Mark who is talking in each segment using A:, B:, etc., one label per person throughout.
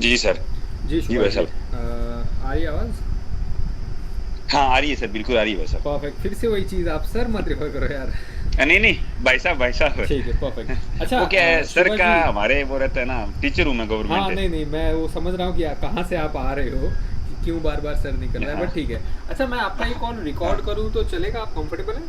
A: जी sir.
B: जी
A: जी
B: सुभाष
A: भाई
B: जी,
A: साहब।
B: आ रही आवाज़?
A: हाँ आ रही है सर, बिल्कुल आ रही है भाई साहब।
B: परफेक्ट। फिर से वही चीज़, आप सर मत रेफर करो यार।
A: नहीं नहीं, भाई साहब भाई साहब।
B: ठीक है, परफेक्ट। अच्छा
A: वो क्या है सर
B: सुभाष
A: का,
B: जी।
A: हमारे वो रहता है ना, टीचर हूँ मैं,
B: हाँ,
A: गवर्नमेंट।
B: नहीं नहीं, मैं वो समझ रहा हूँ कि कहाँ से आप आ रहे हो, कि क्यों बार बार सर निकल रहा है,
A: हाँ
B: बट ठीक है। अच्छा, मैं आपका ये कॉल
A: हाँ।
B: रिकॉर्ड करूँ तो चलेगा? आप कंफर्टेबल हैं?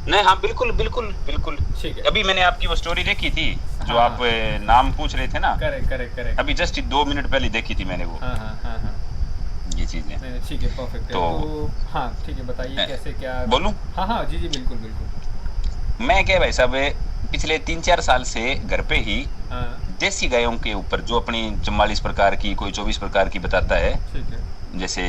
A: नहीं हाँ, बिल्कुल बिल्कुल बिल्कुल।
B: ठीक है।
A: अभी मैंने आपकी वो स्टोरी देखी थी, जो
B: हाँ
A: आप
B: हाँ।
A: नाम पूछ रहे थे ना।
B: करेक्ट करेक्ट
A: अभी
B: करेक्ट।
A: जस्ट 2 मिनट पहले देखी थी मैंने वो,
B: हाँ हाँ हाँ हाँ।
A: ये चीजें।
B: नहीं नहीं, ठीक है, परफेक्ट है
A: तो
B: तो। हाँ ठीक है, बताइए
A: अ,
B: कैसे क्या।
A: बोलूं?
B: हाँ हाँ, जी जी, बिल्कुल बिल्कुल।
A: मैं क्या भाई साहब, पिछले 3-4 साल से घर पे ही
B: हाँ।
A: देसी गायों के ऊपर, जो अपनी 44 प्रकार की, कोई 24 प्रकार की बताता है,
B: ठीक है।
A: जैसे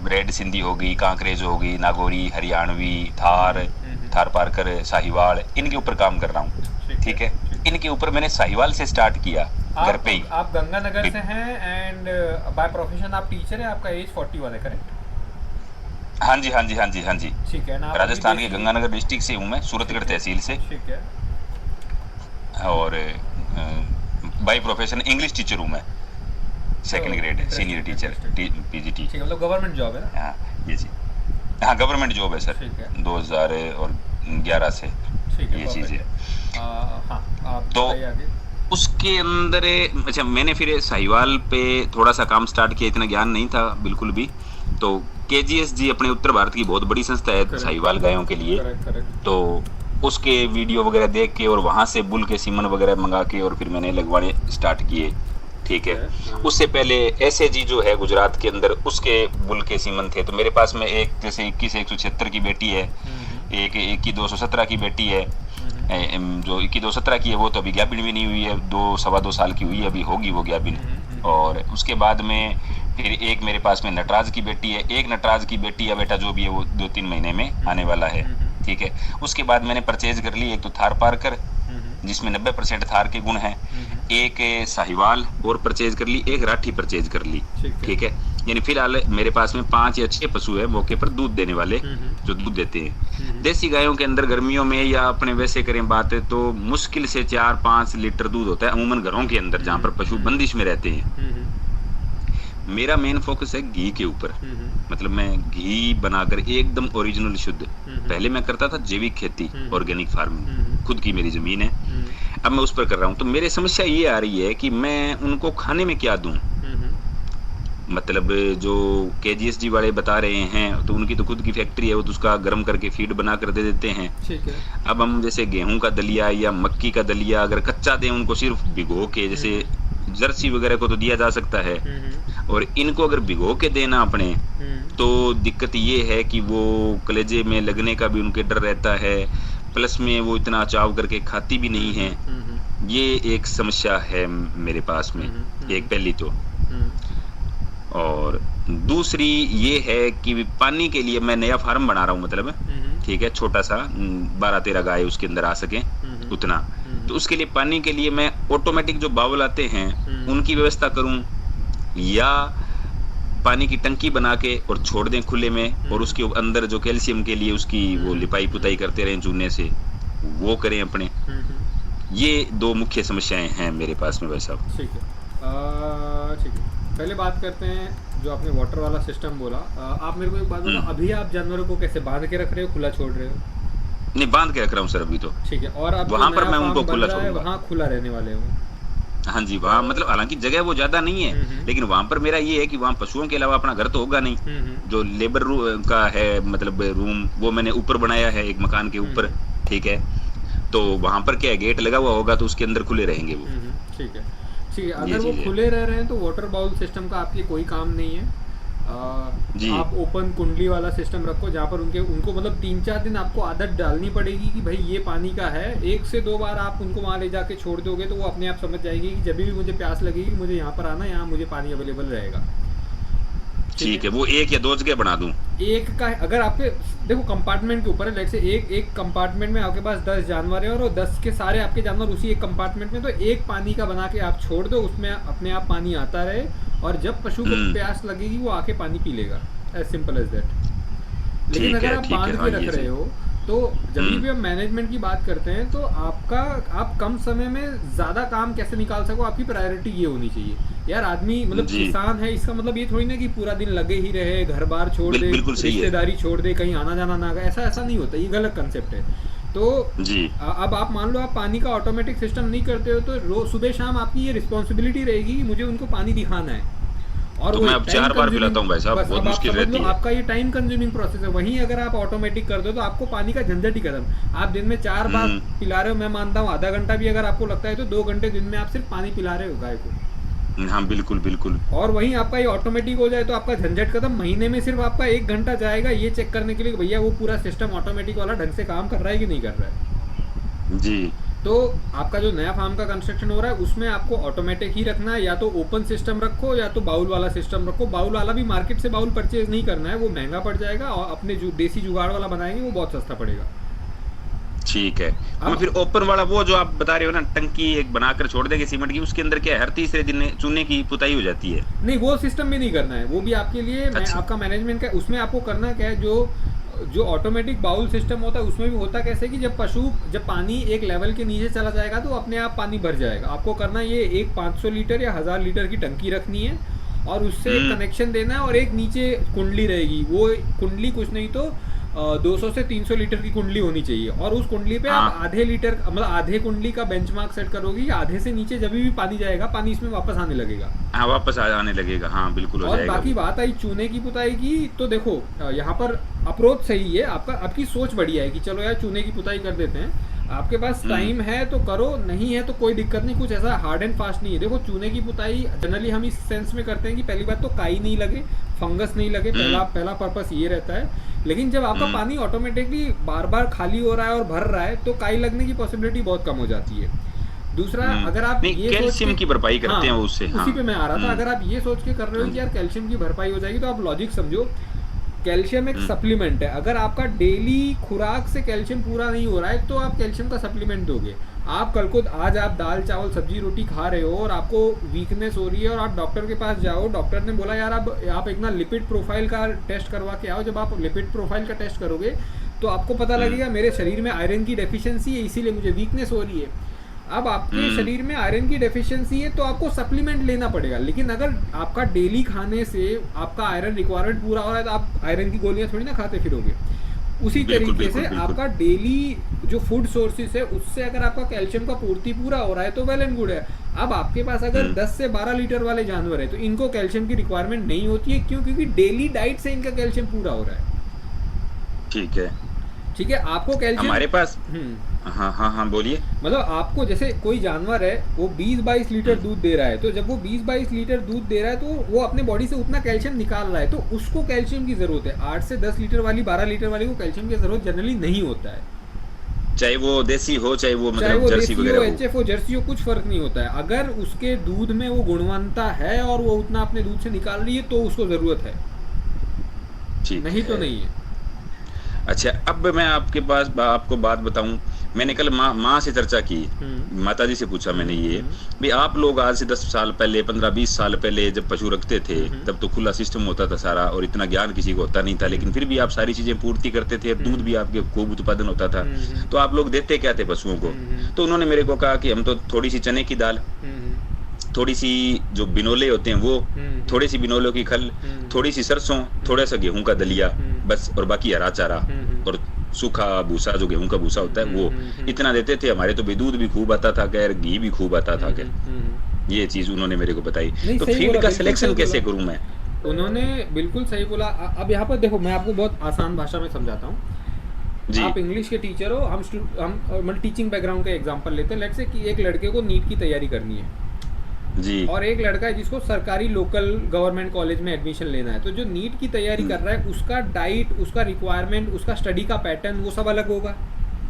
A: रेड सिंधी हो गई, कांकरेज हो गई, नागौरी, हरियाणवी, थार, थार पारकर, साहिवाल, इनके ऊपर काम कर रहा हूँ।
B: ठीक है।
A: ठीक है।
B: ठीक है।
A: इनके ऊपर मैंने साहिवाल से स्टार्ट किया, घर
B: आप
A: पे ही।
B: आप गंगानगर
A: बि-
B: से हैं, एंड बाय प्रोफेशन आप टीचर हैं, आपका एज 41 है, करेक्ट?
A: हाँ जी हाँ जी हाँ जी हाँ जी।
B: ठीक है ना, आप अभी
A: राजस्थान के
B: देसी।
A: गंगानगर डिस्ट्रिक्ट से हूँ मैं, सूरतगढ़
B: ठीक है।
A: तहसील से।
B: ठीक है।
A: और बाई प्रोफेशन इंग्लिश टीचर हूँ मैं, second
B: oh,
A: grade senior
B: interesting
A: teacher,
B: interesting.
A: PGT.
B: ठीक है, मतलब गवर्नमेंट जॉब है ना?
A: हाँ, ये जी। हाँ गवर्नमेंट जॉब है सर,
B: ठीक है।
A: 2011 से,
B: ठीक है,
A: ये चीज़
B: परफेक्ट
A: है।
B: है। हाँ, आप
A: तो
B: बताइए आगे।
A: उसके अंदर अच्छा, मैंने फिर साहिवाल पे थोड़ा सा काम स्टार्ट किया, इतना ज्ञान नहीं था बिल्कुल भी। तो केजीएस जी अपने उत्तर भारत की बहुत बड़ी संस्था है
B: करेक्ट
A: साहिवाल गायों के लिए।
B: Correct correct.
A: तो उसके वीडियो वगैरह देख के और वहाँ से बुल के सीमन वगैरह मंगा के और फिर मैंने लगवाने स्टार्ट किए। ठीक
B: ठीक
A: है।
B: है। हाँ।
A: उससे पहले ऐसे जी जो है गुजरात के अंदर, उसके बुल के सीमन थे। तो मेरे पास में एक जैसे 21 176 की बेटी है, एक 21 217 की बेटी है। जो 21 217 की है वो तो अभी ज्ञापिन भी नहीं हुई है, 2 सवा 2 साल की हुई है, अभी होगी वो ज्ञापिन। और उसके बाद में फिर एक मेरे पास में नटराज की बेटी है, एक नटराज की बेटी या बेटा जो भी है वो 2-3 महीने में आने वाला है। ठीक है। उसके बाद मैंने परचेज कर ली, एक तो थार पारकर, जिसमें 90% थार के गुण हैं, एक साहिवाल और परचेज कर ली, एक राठी परचेज कर ली।
B: ठीक है।
A: ठीक है। यानी फिलहाल मेरे पास में 5 या 6 पशु है मौके पर दूध देने वाले, जो दूध देते हैं। देसी गायों के अंदर गर्मियों में या अपने वैसे करें बात है तो मुश्किल से 4-5 लीटर दूध होता है अमूमन घरों के अंदर, जहां पर पशु बंदिश में रहते हैं। मेरा मेन फोकस है घी के ऊपर। मतलब मैं घी बनाकर एकदम ओरिजिनल शुद्ध, पहले मैं करता था जैविक खेती, ऑर्गेनिक फार्मिंग, खुद की मेरी जमीन है। अब मैं उस पर कर रहा हूँ। तो मेरी समस्या ये आ रही है कि मैं उनको खाने में क्या दूं। मतलब जो केजीएस जी वाले बता रहे हैं, तो उनकी तो खुद की फैक्ट्री है, वो तो उसका गर्म करके फीड बना कर दे देते हैं।
B: ठीक है।
A: अब हम जैसे गेहूं का दलिया या मक्की का दलिया अगर कच्चा दें उनको, सिर्फ भिगो के, जैसे जर्सी वगैरह को तो दिया जा सकता है, और इनको अगर भिगो के देना अपने, तो दिक्कत ये है कि वो कलेजे में लगने का भी उनके डर रहता है, प्लस में वो इतना चाव करके खाती भी नहीं है। ये एक समस्या है मेरे पास में, एक पहली तो। और दूसरी ये है कि पानी के लिए मैं नया फार्म बना रहा हूँ, मतलब ठीक है, छोटा सा, 12-13 गाय उसके अंदर आ सके उतना। तो उसके लिए पानी के लिए मैं ऑटोमेटिक जो बावल आते हैं उनकी व्यवस्था करूं, या पानी की टंकी बना के और छोड़ दें खुले में, और उसके अंदर जो कैल्शियम के लिए उसकी वो लिपाई पुताई करते रहें चूने से, वो करें अपने। ये दो मुख्य समस्याएं हैं मेरे पास में भाई साहब।
B: ठीक है। ठीक है, पहले बात करते हैं जो आपने वाटर वाला सिस्टम बोला। आप मेरे को एक बात बताओ, अभी आप जानवरों को कैसे बांध के रख रहे हो, खुला छोड़ रहे हो?
A: नहीं, बांध के रख रहा हूँ सर अभी तो।
B: ठीक है, और अब जो
A: वहां पर
B: नया
A: मैं उनको
B: फार्म बन
A: खुला
B: रहा है
A: छोड़ूंगा।
B: वहाँ खुला रहने वाले हो?
A: हाँ जी, वहाँ मतलब हालांकि जगह वो ज्यादा नहीं है, लेकिन वहां पर मेरा ये है कि वहां पशुओं के अलावा अपना घर तो होगा नहीं। जो लेबर का है, मतलब रूम, वो मैंने ऊपर बनाया है एक मकान के ऊपर। ठीक है। तो वहां पर क्या है, गेट लगा हुआ होगा, तो उसके अंदर खुले रहेंगे वो।
B: ठीक है। ठीक है,
A: ये
B: अगर वो
A: चीज है।
B: खुले रह रहे हैं तो वाटर बाउल सिस्टम का आपके कोई काम नहीं है।
A: जी।
B: आप ओपन कुंडली वाला सिस्टम रखो, जहाँ पर उनके उनको मतलब 3 4 दिन आपको आदत डालनी पड़ेगी कि भाई ये पानी का है। 1 से 2 बार आप उनको वहाँ ले जाके छोड़ दोगे तो वो अपने आप समझ जाएगी कि जब भी मुझे प्यास लगेगी मुझे यहाँ पर आना, यहाँ मुझे पानी अवेलेबल रहेगा। ठीक है।
A: ठीक है, वो 1 या 2 जगह बना दूं।
B: एक का अगर आपके, देखो कंपार्टमेंट के ऊपर है, लेट से एक एक कंपार्टमेंट में आपके पास 10 जानवर है और वो 10 के सारे आपके जानवर उसी एक कंपार्टमेंट में, तो एक पानी का बना के आप छोड़ दो, उसमें अपने आप पानी आता रहे, और जब पशु को
A: हम्म।
B: प्यास लगेगी वो आके पानी पी लेगा। As simple as that. लेकिन
A: ठीक
B: अगर
A: है
B: आप
A: ठीक है,
B: बांध के
A: हाँ
B: रख
A: ये
B: रहे
A: सही।
B: हो तो जब
A: हम्म।
B: भी हम मैनेजमेंट की बात करते हैं तो आप कम समय में ज़्यादा काम कैसे निकाल सको, आपकी प्रायोरिटी ये होनी चाहिए। यार आदमी मतलब
A: जी,
B: किसान है, इसका मतलब ये थोड़ी ना कि पूरा दिन लगे ही रहे, घर बार छोड़ दे,
A: बिल्कुल सही है।
B: रिश्तेदारी छोड़ दे, कहीं आना जाना ना गए, ऐसा ऐसा नहीं होता, ये गलत कंसेप्ट है। तो
A: जी,
B: अब आप मान लो आप पानी का ऑटोमेटिक सिस्टम नहीं करते हो, तो रोज सुबह शाम आपकी ये रिस्पॉन्सिबिलिटी रहेगी कि मुझे उनको पानी दिखाना है, और
A: तो
B: वो
A: मैं
B: एक
A: अब
B: टाइम
A: 4 बार
B: कंज्यूमिंग।
A: पिलाता हूँ भाई साहब,
B: बस
A: बहुत
B: अब आप
A: मुश्किल
B: समझ लो
A: रहती है।
B: आपका ये टाइम कंज्यूमिंग प्रोसेस है। वहीं अगर आप ऑटोमेटिक कर दो तो आपको पानी का झंझट ही खत्म। आप दिन में 4 बार
A: हुँ,
B: पिला रहे हो, मैं मानता हूँ आधा घंटा भी अगर आपको लगता है तो 2 घंटे दिन में आप सिर्फ पानी पिला रहे हो गाय को,
A: हाँ, बिल्कुल, बिल्कुल।
B: और वहीं आपका ये ऑटोमेटिक हो जाए तो आपका झंझट खत्म। महीने में सिर्फ आपका 1 घंटा जाएगा ये चेक करने के लिए कि भैया वो पूरा सिस्टम ऑटोमेटिक वाला ढंग से काम कर रहा है कि नहीं कर रहा है।
A: जी,
B: तो आपका जो नया फार्म का कंस्ट्रक्शन हो रहा है उसमें आपको ऑटोमेटिक ही रखना है, या तो ओपन सिस्टम रखो या तो बाउल वाला सिस्टम रखो। बाउल वाला भी मार्केट से बाउल परचेज नहीं करना है, वो महंगा पड़ जाएगा, और अपने जो देसी जुगाड़ वाला बनाएंगे वो बहुत सस्ता पड़ेगा।
A: ठीक है। और
B: अब
A: फिर ओपन वाला वो जो आप बता रहे हो ना, टंकी एक बनाकर छोड़ देंगे सीमेंट की, उसके अंदर क्या है, हर तीसरे दिन चूने की पुताई हो जाती है।
B: नहीं, वो सिस्टम भी नहीं करना है, वो भी आपके लिए मैं
A: अच्छा।
B: आपका मैनेजमेंट का। उसमें आपको करना क्या है, जो जो ऑटोमेटिक बाउल सिस्टम होता है उसमें भी होता कैसे कि जब पानी एक लेवल के नीचे चला जाएगा तो अपने आप पानी भर जाएगा। आपको करना ये एक 500 लीटर या 1000 लीटर की टंकी रखनी है, और उससे एक
A: हुँ,
B: कनेक्शन देना है, और एक नीचे कुंडली रहेगी। वो कुंडली कुछ नहीं तो 200 से 300 लीटर की कुंडली होनी चाहिए, और उस कुंडली पे आप
A: हाँ,
B: आधे लीटर मतलब आधे कुंडली का बेंचमार्क सेट करोगे कि आधे से नीचे जब भी पानी जाएगा पानी इसमें वापस आने लगेगा।
A: हाँ, वापस आ आने लगेगा। हाँ, बिल्कुल हो
B: और
A: जाएगा
B: बाकी
A: वो।
B: बात आई चूने की पुताई की, तो देखो यहाँ पर अप्रोच सही है आपका, आपकी सोच बढ़िया है कि चलो यार चूने की पुताई कर देते हैं। आपके पास
A: हुँ,
B: टाइम है तो करो, नहीं है तो कोई दिक्कत नहीं, कुछ ऐसा हार्ड एंड फास्ट नहीं है। देखो चूने की पुताई जनरली हम इस सेंस में करते हैं कि पहली बात तो काई नहीं लगे, फंगस नहीं लगे,
A: हुँ,
B: पहला पहला पर्पस ये रहता है। लेकिन जब आपका
A: हुँ।
B: पानी ऑटोमेटिकली बार बार खाली हो रहा है और भर रहा है तो काई लगने की पॉसिबिलिटी बहुत कम हो जाती है। दूसरा,
A: हुँ।
B: अगर आप
A: नहीं,
B: ये सोच के,
A: कैल्शियम की भरपाई
B: हाँ
A: करते हैं वो उससे, हाँ।
B: उसी पे मैं आ रहा था,
A: हुँ,
B: अगर आप ये सोच के कर रहे
A: हाँ
B: हो कि
A: जी।
B: यार कैल्शियम की भरपाई हो जाएगी तो आप लॉजिक समझो। कैल्शियम एक
A: हुँ,
B: सप्लीमेंट है, अगर आपका डेली खुराक से कैल्शियम पूरा नहीं हो रहा है तो आप कैल्शियम का सप्लीमेंट दोगे। आप कल को आज आप दाल चावल सब्जी रोटी खा रहे हो और आपको वीकनेस हो रही है और आप डॉक्टर के पास जाओ, डॉक्टर ने बोला यार आप एक ना लिपिड प्रोफाइल का टेस्ट करवा के आओ। जब आप लिपिड प्रोफाइल का टेस्ट करोगे तो आपको पता
A: हुँ,
B: लगेगा मेरे शरीर में आयरन की डेफिशिएंसी है इसीलिए मुझे वीकनेस हो रही है। अब आपके
A: हुँ,
B: शरीर में आयरन की डेफिशिएंसी है तो आपको सप्लीमेंट लेना पड़ेगा, लेकिन अगर आपका डेली खाने से आपका आयरन रिक्वायरमेंट पूरा हो रहा है तो आप आयरन की गोलियां थोड़ी ना खाते फिरोगे। उसी
A: बिल्कुल,
B: तरीके
A: बिल्कुल,
B: से
A: बिल्कुल।
B: आपका डेली जो फूड सोर्सेज है उससे अगर आपका कैल्शियम का पूर्ति पूरा हो रहा है तो वेल एंड गुड है। अब आपके पास अगर
A: हुँ,
B: 10 से 12 लीटर वाले जानवर है तो इनको कैल्शियम की रिक्वायरमेंट नहीं होती है, क्यों? क्योंकि डेली डाइट से इनका कैल्शियम पूरा हो रहा है।
A: ठीक है।
B: ठीक है, आपको कैल्शियम।
A: हमारे पास
B: हम्म।
A: हाँ, हाँ, हाँ, बोलिए।
B: मतलब आपको जैसे कोई जानवर है वो 20-22 लीटर
A: हुँ,
B: दूध दे रहा है, तो जब वो 20-22 लीटर दूध दे रहा है तो वो अपने बॉडी से उतना कैल्शियम निकाल रहा है, तो उसको कैल्शियम की ज़रूरत है। 8 से 10 लीटर वाली 12 लीटर वाली को कैल्शियम की ज़रूरत जनरली नहीं होता है।
A: चाहे वो देसी हो, चाहे वो
B: चाहे
A: मतलब
B: वो
A: जर्सी
B: देसी हो,
A: वगैरह हो।
B: एचएफ हो, जर्सी हो, कुछ फ़र्क नहीं होता है। अगर उसके दूध में वो गुणवत्ता है और वो उतना अपने दूध से निकाल रही है तो उसको ज़रूरत है,
A: ठीक
B: नहीं तो
A: है।
B: नहीं है।
A: अच्छा, अब मैं आपके पास आपको बात बताऊँ, मैंने कल माँ से चर्चा की,
B: हम्म।
A: माताजी से पूछा मैंने ये,
B: हम्म।
A: भई आप लोग आज से 10 साल पहले, 15-20 साल पहले जब पशु रखते थे,
B: हम्म।
A: तब तो खुला सिस्टम होता था सारा और इतना ज्ञान किसी को होता नहीं था, लेकिन फिर भी आप सारी चीज़ें पूर्ति करते थे, दूध
B: हम्म।
A: भी आपके खूब उत्पादन होता था।
B: हम्म।
A: तो आप लोग देते क्या थे पशुओं को?
B: हम्म।
A: तो उन्होंने मेरे को कहा कि हम तो थोड़ी-सी चने की दाल,
B: हम्म।
A: थोड़ी-सी जो बिनोले होते हैं वो,
B: हम्म।
A: थोड़ी-सी बिनोलों की खल,
B: हम्म।
A: थोड़ी-सी सरसों, थोड़ा-सा गेहूँ का दलिया,
B: हम्म।
A: बस, और बाकी हरा चारा
B: हम्म।
A: और सूखा भूसा जो गेहूँ का भूसा होता है वो,
B: हम्म।
A: इतना देते थे। हमारे तो भई दूध भी खूब आता था खैर, घी भी खूब आता था खैर। ये चीज़ उन्होंने मेरे को बताई।
B: नहीं,
A: तो
B: सही
A: फीड
B: बोला,
A: का
B: बिल्कुल सही
A: सिलेक्शन
B: बोला।
A: कैसे करूँ मैं?
B: उन्होंने बिल्कुल सही बोला। अब यहाँ पर देखो मैं आपको बहुत आसान भाषा में समझाता हूँ।
A: जी,
B: आप इंग्लिश के टीचर हो, हम मतलब टीचिंग बैकग्राउंड का एग्जांपल लेते हैं। लेट्स से कि एक लड़के को नीट की तैयारी करनी है
A: जी।
B: और एक लड़का है जिसको सरकारी लोकल गवर्नमेंट कॉलेज में एडमिशन लेना है। तो जो नीट की तैयारी
A: हुँ,
B: कर रहा है उसका डाइट, उसका रिक्वायरमेंट, उसका स्टडी का पैटर्न वो सब अलग होगा।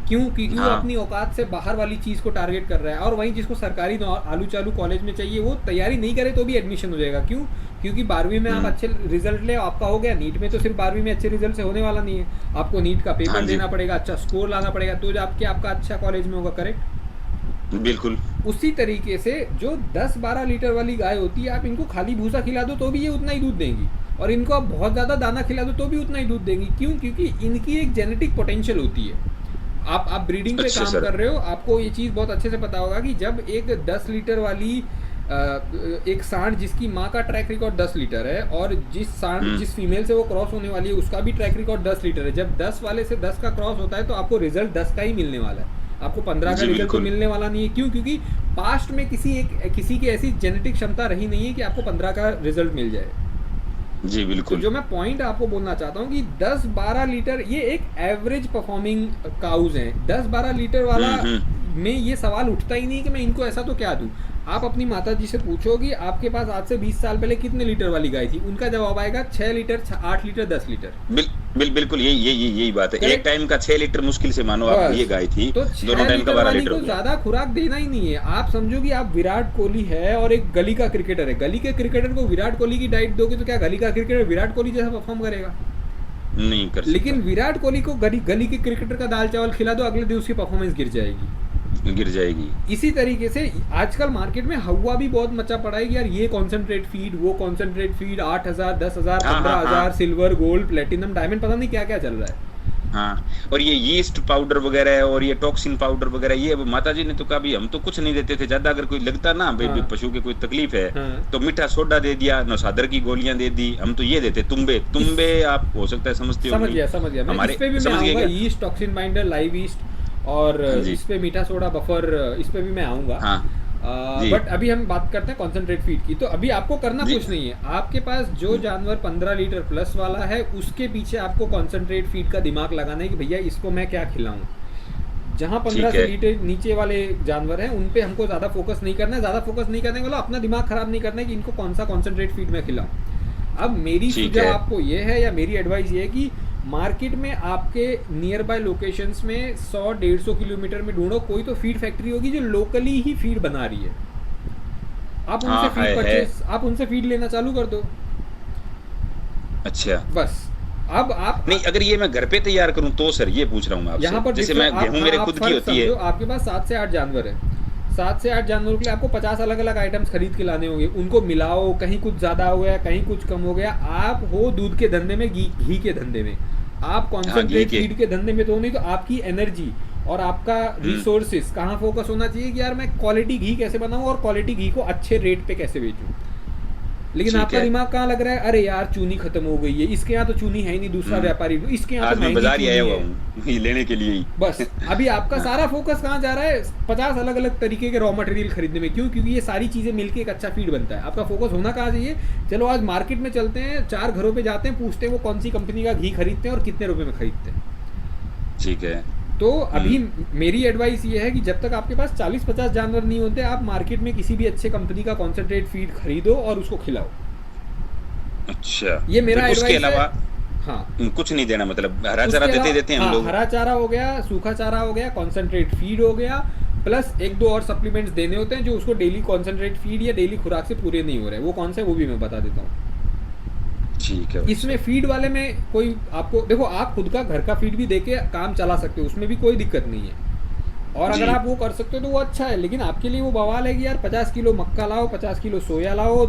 B: क्यों? क्योंकि वो
A: हाँ,
B: अपनी औकात से बाहर वाली चीज़ को टारगेट कर रहा है। और वहीं जिसको सरकारी आलू चालू कॉलेज में चाहिए वो तैयारी नहीं करे तो भी एडमिशन हो जाएगा। क्यों? क्योंकि 12वीं में आप
A: हुँ,
B: अच्छे रिजल्ट ले, आपका हो गया। नीट में तो सिर्फ 12वीं में अच्छे रिजल्ट से होने वाला नहीं है, आपको नीट का
A: हाँ
B: पेपर
A: जी,
B: देना पड़ेगा, अच्छा स्कोर लाना पड़ेगा, तो जाके आपका अच्छा कॉलेज में होगा। करेक्ट?
A: बिल्कुल।
B: उसी तरीके से जो 10-12 लीटर वाली गाय होती है, आप इनको खाली भूसा खिला दो तो भी ये उतना ही दूध देंगी। और इनको आप बहुत ज़्यादा दाना खिला दो तो भी उतना ही दूध देंगी। क्यों? क्योंकि इनकी एक जेनेटिक पोटेंशियल होती है। आप ब्रीडिंग पे
A: अच्छा
B: काम
A: सर।
B: कर रहे हो, आपको ये चीज़ बहुत अच्छे से पता होगा कि जब एक 10 लीटर वाली एक सांड जिसकी माँ का ट्रैक रिकॉर्ड 10 लीटर है, और जिस फीमेल से वो क्रॉस होने वाली है उसका भी ट्रैक रिकॉर्ड 10 लीटर है, जब 10 वाले से 10 का क्रॉस होता है तो आपको रिजल्ट 10 का ही मिलने वाला है, आपको 15 का
A: जी
B: रिजल्ट तो
A: बिल्कुल।
B: मिलने वाला नहीं है। क्यों? क्योंकि पास्ट में किसी की ऐसी जेनेटिक क्षमता रही नहीं है कि आपको 15 का रिजल्ट मिल जाए।
A: जी
B: तो
A: बिल्कुल।
B: जो मैं पॉइंट आपको बोलना चाहता हूँ कि 10-12 लीटर ये एक एवरेज परफॉर्मिंग काउज हैं। 10-12 लीटर वाला में ये सवाल उठता ही नहीं कि मैं इनको ऐसा तो क्या दूँ। आप अपनी माता जी से पूछोगी आपके पास आज से 20 साल पहले कितने लीटर वाली गाय थी, उनका जवाब आएगा 6 लीटर, 8 लीटर, 10 लीटर।
A: बिल्कुल यही बात है। एक
B: करेक्ट।
A: टाइम का 6 लीटर मुश्किल से मानो आप ये
B: बस,
A: गाय थी,
B: तो
A: दोनों
B: 6
A: टाइम का
B: लीटर
A: 12
B: वाली
A: लीटर हो
B: को
A: गया।
B: ज़्यादा खुराक देना ही नहीं है। आप समझो कि आप विराट कोहली है और एक गली का क्रिकेटर है, गली के क्रिकेटर को विराट कोहली की डाइट दोगे तो क्या गली का क्रिकेटर विराट कोहली जैसा परफॉर्म करेगा?
A: नहीं कर
B: लेकिन
A: सकता।
B: विराट कोहली को गली गली के क्रिकेटर का दाल चावल खिला दो, अगले दिन उसकी परफॉर्मेंस गिर जाएगी।
A: गिर जाएगी।
B: इसी तरीके से आजकल मार्केट में हवा भी बहुत मचा पड़ा है कि यार ये कॉन्सेंट्रेट फीड, वो कॉन्सेंट्रेट फीड, 8,000, 10,000,
A: हाँ हाँ
B: 15,000,
A: हाँ
B: सिल्वर, गोल्ड, प्लेटिनम, डायमंड, पता नहीं क्या क्या चल रहा है।
A: हाँ। और ये यीस्ट पाउडर वगैरह है और ये टॉक्सिन पाउडर वगैरह, ये अब माता जी ने तो कहा भी हम तो कुछ नहीं देते थे ज्यादा, अगर कोई लगता ना भाई
B: हाँ
A: पशु के कोई तकलीफ है
B: हाँ।
A: तो मीठा सोडा दे दिया, नौसादर की गोलियां दे दी, हम तो ये देते तुम्बे
B: इस
A: तुम्बे, आप हो सकता है समझते हो नहीं।
B: समझ गया मैं, इस
A: हमारे
B: पे भी मैं
A: समझ गए
B: आऊँगा,
A: क्या?
B: East, toxin binder, live east, और
A: हाँ जी।
B: इस पे मीठा सोडा बफर, इस पे भी मैं आऊँगा।
A: हाँ जी।
B: बट अभी हम बात करते हैं कॉन्सेंट्रेट फीड की। तो अभी आपको करना
A: जी।
B: कुछ नहीं है, आपके पास जो जानवर 15 लीटर प्लस वाला है उसके पीछे आपको कॉन्सेंट्रेट फीड का दिमाग लगाना है कि भैया इसको मैं क्या खिलाऊं। जहाँ 15
A: ठीक
B: से
A: है।
B: लीटर नीचे वाले जानवर हैं उन पे हमको ज़्यादा फोकस नहीं करना है। ज़्यादा फोकस नहीं करने वाला, अपना दिमाग खराब नहीं करना है कि इनको कौन सा कॉन्सेंट्रेट फीड मैं खिलाऊं। अब मेरी
A: ठीक
B: सुझाव
A: है।
B: आपको ये है, या मेरी एडवाइस ये है कि मार्केट में आपके नियर बाय लोकेशंस में 100-150 किलोमीटर में ढूंढो कोई तो फीड फैक्ट्री होगी जो लोकली ही फीड बना रही है।
A: हाँ है।
B: आप उनसे फीड लेना चालू कर दो।
A: अच्छा।
B: बस। अब आप
A: नहीं, अगर ये मैं घर पे तैयार करूं तो सर ये पूछ रहा हूँ मैं
B: यहाँ
A: आपसे,
B: पर
A: जैसे मैं गेहूं मेरे
B: आप
A: खुद की
B: फर्क
A: होती है।
B: समझो, आपके पास 7 से 8 जानवर है, 7 से 8 जानवरों के लिए आपको 50 अलग अलग आइटम्स खरीद के लाने होंगे, उनको मिलाओ, कहीं कुछ ज़्यादा हो गया, कहीं कुछ कम हो गया। आप हो दूध के धंधे में, घी के धंधे में, आप
A: हाँ घी
B: कॉन्सेंट्रेट
A: के।
B: फीड के धंधे में तो नहीं। तो आपकी एनर्जी और आपका रिसोर्सेज कहाँ फोकस होना चाहिए कि यार मैं क्वालिटी घी कैसे बनाऊँ और क्वालिटी घी को अच्छे रेट पे कैसे बेचूँ। लेकिन
A: ठीक
B: आपका
A: है।
B: दिमाग कहाँ लग रहा है, अरे यार चूनी खत्म हो गई है, इसके यहाँ तो चूनी है ही नहीं, दूसरा व्यापारी, इसके यहाँ तो
A: आज मैं
B: महंगी
A: बाजार ही आया
B: चूनी
A: हुआ
B: है।
A: हूँ ये लेने के लिए ही।
B: बस अभी आपका सारा फोकस कहाँ जा रहा है, 50 अलग अलग तरीके के रॉ मटेरियल खरीदने में। क्यों? क्योंकि ये सारी चीज़ें मिलके एक अच्छा फीड बनता है। आपका फोकस होना कहाँ चाहिए, चलो आज मार्केट में चलते हैं, 4 घरों पे जाते हैं, पूछते हैं वो कौन सी कंपनी का घी खरीदते हैं और कितने रुपए में खरीदते हैं।
A: ठीक है।
B: तो अभी मेरी एडवाइस ये है कि जब तक आपके पास 40-50 जानवर नहीं होते, आप मार्केट में किसी भी अच्छे कंपनी का कॉन्सेंट्रेट फीड खरीदो और उसको खिलाओ।
A: अच्छा,
B: ये मेरा
A: फिर उसके
B: एडवाइस है।
A: अलावा
B: हाँ,
A: कुछ नहीं देना, मतलब हरा चारा
B: उसके अलावा
A: देते हैं हम
B: हाँ,
A: लोग।
B: हरा चारा हो गया, सूखा चारा हो गया, कॉन्सेंट्रेट फीड हो गया, प्लस 1-2 और सप्लीमेंट्स देने होते हैं जो उसको डेली कॉन्सेंट्रेट फीड या डेली खुराक से पूरे नहीं हो रहे हैं। वो कौन से, वो भी मैं बता देता हूँ।
A: ठीक है।
B: इसमें फीड वाले में कोई आपको देखो, आप खुद का घर का फीड भी देके काम चला सकते हो, उसमें भी कोई दिक्कत नहीं है। और अगर आप वो कर सकते हो तो वो अच्छा है। लेकिन आपके लिए वो बवाल है कि यार 50 किलो मक्का लाओ, 50 किलो सोया लाओ,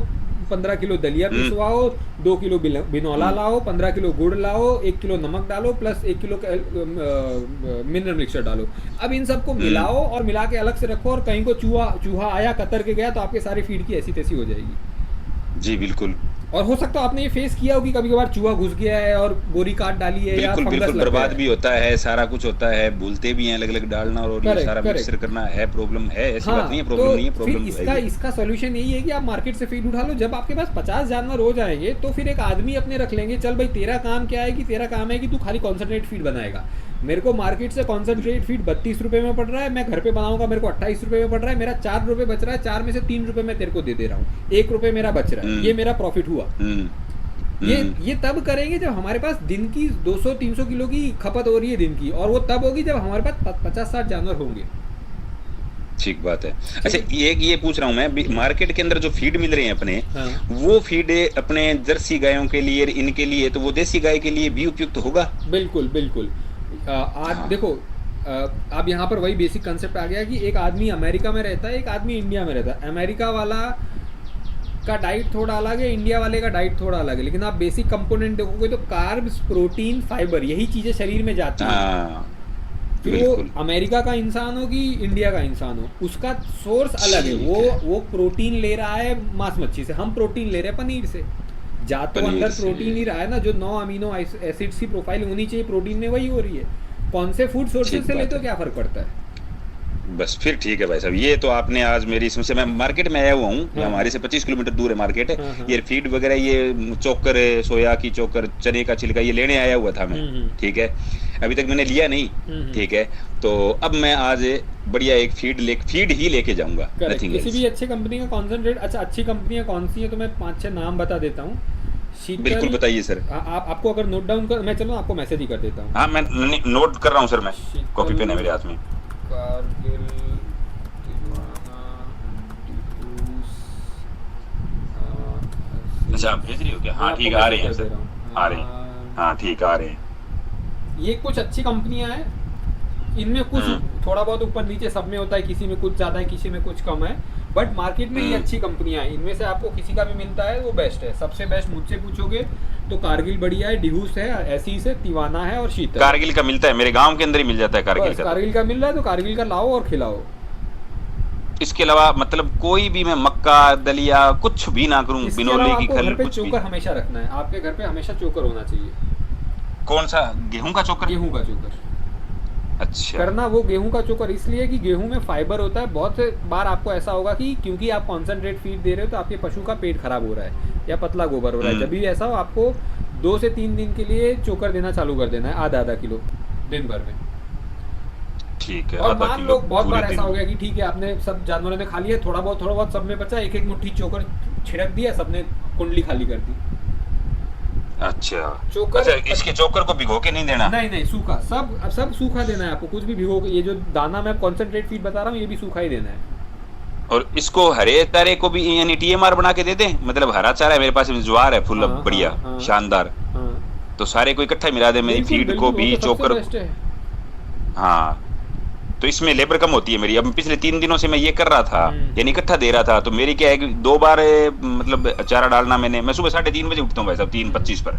B: 15 किलो दलिया पिसवाओ, 2 किलो बिनौला लाओ, 15 किलो गुड़ लाओ, 1 किलो नमक डालो, प्लस 1 किलो मिनरल मिक्सचर डालो। अब इन सबको मिलाओ और मिला के अलग से रखो, और कहीं को चूहा आया कतर के गया तो आपके सारे फीड की ऐसी तैसी हो जाएगी।
A: जी बिल्कुल।
B: और हो सकता है आपने ये फेस किया हो कि कभी कभार चूहा घुस गया है और बोरी काट डाली है, या
A: बिल्कुल
B: फंगस
A: बिल्कुल,
B: लग गया
A: बर्बाद
B: है।
A: भी होता है, सारा कुछ होता है, भूलते भी हैं अलग अलग डालना, और ये सारा मिक्सर करना है, प्रॉब्लम है, ऐसी बात नहीं है, प्रॉब्लम नहीं है,
B: तो
A: प्रॉब्लम
B: फिर
A: तो है ही है।
B: इसका सॉल्यूशन यही है कि आप मार्केट से फीड उठा लो। जब आपके पास 50 जानवर हो जाएंगे तो फिर एक आदमी अपने रख लेंगे, चल भाई तेरा काम क्या है कि तेरा काम है कि तू खाली कॉन्सेंट्रेट फीड बनाएगा। मेरे को मार्केट से कॉन्सेंट्रेट फीड 32 रुपये में पड़ रहा है, मैं घर पे बनाऊंगा, मेरे को 28 रुपये में पड़ रहा है, मेरा 4 रुपये बच रहा है, 4 में से 3 रुपये मैं तेरे को दे रहा हूँ, 1 रुपये मेरा बच रहा है, ये मेरा प्रॉफिट हुआ। ये तब करेंगे जब हमारे पास दिन की 200-300 किलो की खपत हो रही है दिन की, और वो तब होगी जब हमारे पास 50-60 जानवर होंगे।
A: ठीक बात है। अच्छा, ये पूछ रहा हूँ मैं, मार्केट के अंदर जो फीड मिल रहे हैं अपने,
B: हाँ।
A: वो फीड अपने जर्सी गायों के लिए, इनके लिए, तो वो देसी गाय के लिए भी उपयुक्त होगा?
B: बिल्कुल बिल्कुल। आज देखो, अब यहाँ पर वही बेसिक कंसेप्ट आ गया कि एक आदमी अमेरिका में रहता है, एक आदमी इंडिया में रहता है। अमेरिका वाला का डाइट थोड़ा अलग है, इंडिया वाले का डाइट थोड़ा अलग है, लेकिन आप बेसिक कंपोनेंट देखोगे तो कार्ब्स, प्रोटीन, फाइबर, यही चीज़ें शरीर में जाती हैं।
A: हाँ
B: फिर वो
A: बिल्कुल।
B: अमेरिका का इंसान हो कि इंडिया का इंसान हो, उसका सोर्स अलग है।
A: ठीक
B: वो
A: है।
B: वो प्रोटीन ले रहा है मांस मच्छी से, हम प्रोटीन ले रहे हैं पनीर से। जा तो
A: पनीर
B: अंदर
A: से।
B: प्रोटीन ही रहा है ना, जो 9 अमीनो एसिड्स की प्रोफाइल होनी चाहिए प्रोटीन में, वही हो रही है। कौन से फूड सोर्सेज
A: ठीक
B: से
A: बात
B: लेते हो
A: है।
B: क्या फ़र्क पड़ता है।
A: बस फिर ठीक है भाई साहब, ये तो आपने आज मेरी समस्या, मैं मार्केट में आया हुआ हूँ, यहाँ
B: हाँ
A: हमारे
B: हाँ
A: से 25 किलोमीटर दूर है मार्केट है।
B: हाँ हाँ।
A: ये फीड वगैरह, ये चोकर है, सोया की चोकर, चने का छिलका, ये लेने आया हुआ था मैं।
B: हम्म।
A: ठीक है। अभी तक मैंने लिया नहीं। ठीक है। तो अब मैं आज बढ़िया एक फीड ही लेके जाऊंगा,
B: करेक्ट।
A: नथिंग
B: किसी भी
A: एल्स।
B: अच्छी कंपनी का कॉन्सेंट्रेट, अच्छा अच्छी कंपनियां कौन सी हैं तो मैं 5-6 नाम बता देता हूँ।
A: बिल्कुल
B: शीतल,
A: बताइए सर।
B: आप आपको अगर नोट डाउन कर, मैं चलो आपको मैसेज ही कर देता हूँ।
A: हाँ मैं नोट कर रहा हूँ सर, मैं कॉपी
B: शीतल,
A: पेन है मेरे हाथ में।
B: कारगिल, तिवाना, टिपूस,
A: अच्छा आप भेज रही हो क्या?
B: मैं
A: हाँ
B: आपको
A: ठीक है, आ रहे
B: मैसेज
A: हैं
B: कर दे
A: सर।
B: रहा
A: आ रहे हैं।
B: हूँ।
A: हाँ ठीक, आ रहे हैं।
B: ये कुछ अच्छी कंपनियां हैं, इनमें कुछ
A: हम्म।
B: थोड़ा बहुत ऊपर नीचे सब में होता है, किसी में कुछ ज़्यादा है, किसी में कुछ कम है, बट मार्केट में ये
A: हम्म।
B: अच्छी कंपनियां हैं। इनमें से आपको किसी का भी मिलता है वो बेस्ट है। सबसे बेस्ट मुझसे पूछोगे तो कारगिल बढ़िया है, डिहूस है, एसीस है, तिवाना है और शीतल है।
A: कारगिल का मिलता है, मेरे गांव के अंदर ही मिल जाता है कारगिल
B: बस
A: का तो।
B: कारगिल का मिल रहा है तो कारगिल का लाओ और खिलाओ।
A: इसके अलावा मतलब कोई भी मैं मक्का दलिया कुछ भी ना करूं,
B: इसके अलावा
A: बिनोले की
B: आपको घर
A: खल
B: पे
A: कुछ भी?
B: चोकर हमेशा रखना है, आपके घर पे हमेशा चोकर होना चाहिए।
A: कौन सा? गेहूं का चोकर?
B: गेहूं का चोकर
A: अच्छा।
B: करना। वो गेहूं का चोकर इसलिए कि गेहूं में फाइबर होता है। बहुत से बार आपको ऐसा होगा कि क्योंकि आप कॉन्सेंट्रेट फीड दे रहे हो तो आपके पशु का पेट खराब हो रहा है या पतला गोबर हो रहा है। जब
A: हम्म।
B: भी ऐसा हो आपको 2 से 3 दिन के लिए चोकर देना चालू कर देना है, आधा आधा किलो दिन भर में।
A: ठीक है,
B: और
A: आधा
B: मान
A: किलो
B: लो बहुत
A: पूरे
B: बार ऐसा
A: दिन
B: हो
A: में।
B: गया कि ठीक है आपने सब जानवरों ने खा लिया, थोड़ा बहुत सब में बचा, एक एक मुट्ठी चोकर छिड़क दिया, सबने कुंडली खाली कर दी।
A: अच्छा।
B: चोकर
A: अच्छा, इसके चोकर को भिगो के नहीं देना?
B: नहीं नहीं, सूखा सब, अब सब सूखा देना है आपको, कुछ भी भिगो के। ये जो दाना मैं कॉन्सेंट्रेट फीड बता रहा हूँ ये भी सूखा ही देना है।
A: और इसको हरे चारे को भी यानी टीएमआर बना के दे दें? मतलब हरा चारा है मेरे पास, ज्वार है फुल
B: हाँ हाँ
A: बढ़िया
B: हाँ
A: शानदार,
B: हाँ।
A: तो सारे को इकट्ठा मिला दे, मेरी
B: बिल्कुल
A: फीड को
B: बिल्कुल, वो
A: भी
B: तो सबसे
A: चोकर
B: बेस्ट
A: को।
B: है।
A: हाँ। तो इसमें लेबर कम होती है मेरी। अब पिछले 3 दिनों से मैं ये कर रहा था,
B: हम्म
A: यानी इकट्ठा दे रहा था, तो मेरी क्या है कि 2 बार मतलब चारा डालना मैंने। मैं सुबह 3:30 बजे उठता हूँ भाई साहब, 3:25 पर।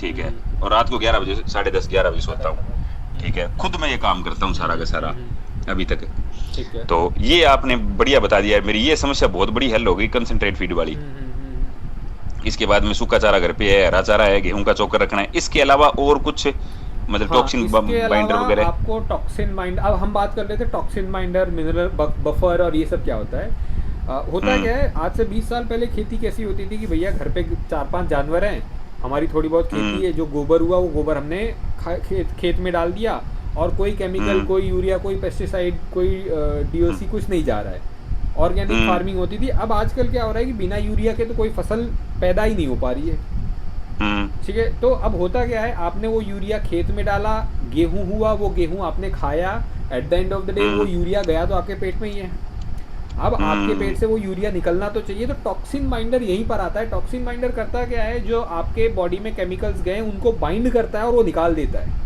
A: ठीक है। और रात को 11 बजे, 10:30-11 बजे सोता हूँ। ठीक है, खुद मैं ये काम करता हूँ सारा का सारा अभी तक।
B: ठीक है।
A: तो ये आपने बढ़िया बता दिया है, मेरी ये समस्या बहुत बड़ी हल हो गई कंसंट्रेट फीड वाली। इसके बाद में सूखा चारा घर पे है, हरा चारा है, गेहूं का चोकर रखना है। इसके अलावा और कुछ मतलब
B: हाँ,
A: टॉक्सिन
B: इसके
A: बाइंडर
B: अलावा
A: वगैरह?
B: आपको टॉक्सिन माइंड, अब हम बात कर रहे थे टॉक्सिन माइंडर, मिनरल बफर और ये सब क्या होता है। होता
A: हम्म।
B: क्या है, आज से 20 साल पहले खेती कैसी होती थी कि भैया घर पे 4-5 जानवर हैं, हमारी थोड़ी बहुत खेती
A: हम्म।
B: है, जो गोबर हुआ वो गोबर हमने खेत में डाल दिया, और कोई केमिकल,
A: हम्म।
B: कोई यूरिया, कोई पेस्टिसाइड, कोई डीओसी कुछ नहीं जा रहा है। ऑर्गेनिक
A: हम्म।
B: फार्मिंग होती थी। अब आजकल क्या हो रहा है कि बिना यूरिया के तो कोई फसल पैदा ही नहीं हो पा रही है।
A: हम्म।
B: ठीक है, तो अब होता क्या है, आपने वो यूरिया खेत में डाला, गेहूं हुआ, वो गेहूं आपने खाया, at the end of the day वो
A: हम्म।
B: यूरिया गया तो आपके पेट में ही है। अब आपके पेट से वो यूरिया निकलना तो चाहिए, तो टॉक्सिन बाइंडर यहीं पर आता है। टॉक्सिन बाइंडर करता क्या है, जो आपके बॉडी में केमिकल्स गए उनको बाइंड करता है और वो निकाल देता है।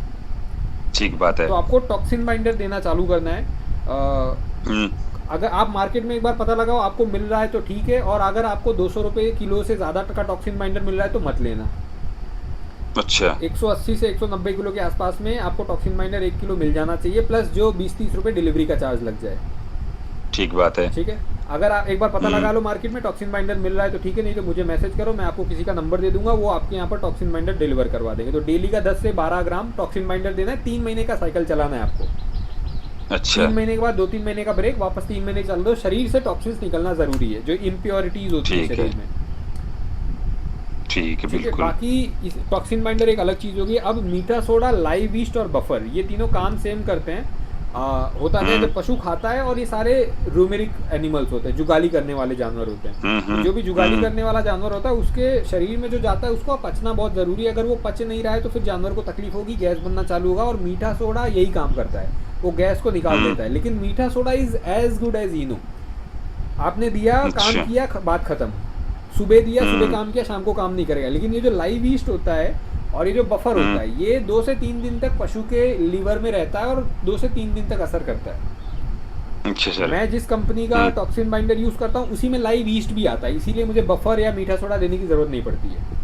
A: ठीक बात है।
B: तो आपको टॉक्सिन बाइंडर देना चालू करना है।
A: हम्म।
B: अगर आप मार्केट में एक बार पता लगाओ आपको मिल रहा है तो ठीक है, और अगर आपको 200 रुपये किलो से ज़्यादा का टॉक्सिन बाइंडर मिल रहा है तो मत लेना।
A: अच्छा।
B: 180 से 190 किलो के आसपास में आपको टॉक्सिन बाइंडर 1 किलो मिल जाना चाहिए, प्लस जो 20-30 रुपये डिलीवरी का चार्ज लग जाए।
A: ठीक बात है।
B: ठीक है, अगर आप एक बार पता लगा लो मार्केट में टॉक्सिन बाइंडर मिल रहा है तो ठीक है, नहीं तो मुझे मैसेज करो, मैं आपको किसी का नंबर दे दूंगा, वो आपके यहाँ पर टॉक्सिन बाइंडर डिलीवर करवा देंगे। तो डेली का 10 से 12 ग्राम टॉक्सिन बाइंडर देना है। 3 महीने का साइकिल चलाना है आपको।
A: अच्छा।
B: 3 महीने के बाद 2-3 महीने का ब्रेक, वापस 3 महीने चल दो। शरीर से टॉक्सिन्स निकलना ज़रूरी है, जो इम्प्योरिटीज़ होती है
A: ठीक है।
B: शरीर में।
A: ठीक है
B: ठीक है,
A: बिल्कुल।
B: बाकी इस टॉक्सिन बाइंडर एक अलग चीज़ होगी। अब मीठा सोडा, लाइव ईस्ट और बफर, ये तीनों काम सेम करते हैं। होता है जब पशु खाता है, और ये सारे रूमेरिक एनिमल्स होते हैं, जुगाली करने वाले जानवर होते हैं। तो जो भी जुगाली करने वाला जानवर होता है उसके शरीर में जो जाता है उसको पचना बहुत ज़रूरी है। अगर वो पच नहीं रहा है तो फिर जानवर को तकलीफ होगी, गैस बनना चालू होगा, और मीठा सोडा यही काम करता है, वो गैस को निकाल देता है। लेकिन मीठा soda is as good as Eno. आपने दिया, काम
A: अच्छा।
B: किया, बात खत्म। सुबह दिया, सुबह काम किया, शाम को काम नहीं करेगा। लेकिन ये जो लाइव ईस्ट होता है और ये जो बफर होता है, ये 2 से 3 दिन तक पशु के लीवर में रहता है और 2 से 3 दिन तक असर करता है।
A: अच्छा सर।
B: मैं जिस कंपनी का टॉक्सिन बाइंडर यूज़ करता हूँ उसी में लाइव ईस्ट भी आता है, इसीलिए मुझे बफर या मीठा सोडा देने की ज़रूरत नहीं पड़ती है।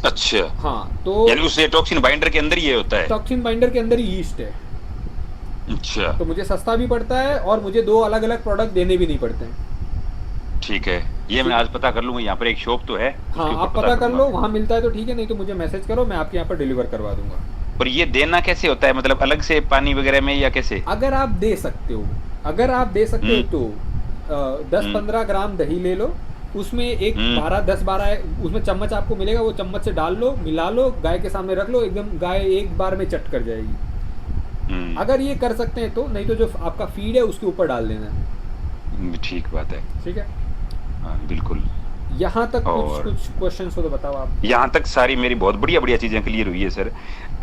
A: अच्छा,
B: हाँ तो
A: यानी उस टॉक्सिन बाइंडर के अंदर ही ये होता है।
B: टॉक्सिन बाइंडर के अंदर ही ईस्ट है,
A: अच्छा,
B: तो मुझे सस्ता भी पड़ता है और मुझे 2 अलग-अलग प्रोडक्ट देने भी नहीं पड़ते हैं।
A: ठीक है, ये मैं
B: ठीक
A: आज पता कर लूंगा, यहाँ पर एक शॉप तो है,
B: हाँ,
A: उसके ऊपर
B: आप
A: पता
B: पता कर
A: करूंगा
B: लो,
A: मैं।
B: वहाँ मिलता है तो ठीक है, नहीं तो मुझे मैसेज करो, मैं आपके यहाँ पर डिलीवर करवा दूँगा।
A: और ये देना कैसे होता है, मतलब अलग से पानी वगैरह में या कैसे?
B: अगर आप दे सकते हो, अगर आप दे सकते हो
A: हम्म।
B: तो
A: हम्म।
B: 10-15 ग्राम दही ले लो, उसमें एक
A: हम्म।
B: 10-12 उसमें चम्मच आपको मिलेगा, वो चम्मच से डाल लो, मिला लो, गाय के सामने रख लो, एकदम गाय एक बार में चट कर जाएगी।
A: हम्म।
B: अगर ये कर सकते हैं तो, नहीं तो जो आपका फीड है उसके ऊपर डाल देना है।
A: ठीक बात है।
B: ठीक है,
A: हाँ बिल्कुल।
B: यहाँ तक कुछ
A: और
B: कुछ क्वेश्चन हो तो बताओ आप।
A: यहाँ तक सारी मेरी बहुत बढ़िया बढ़िया चीजें क्लियर हुई है सर।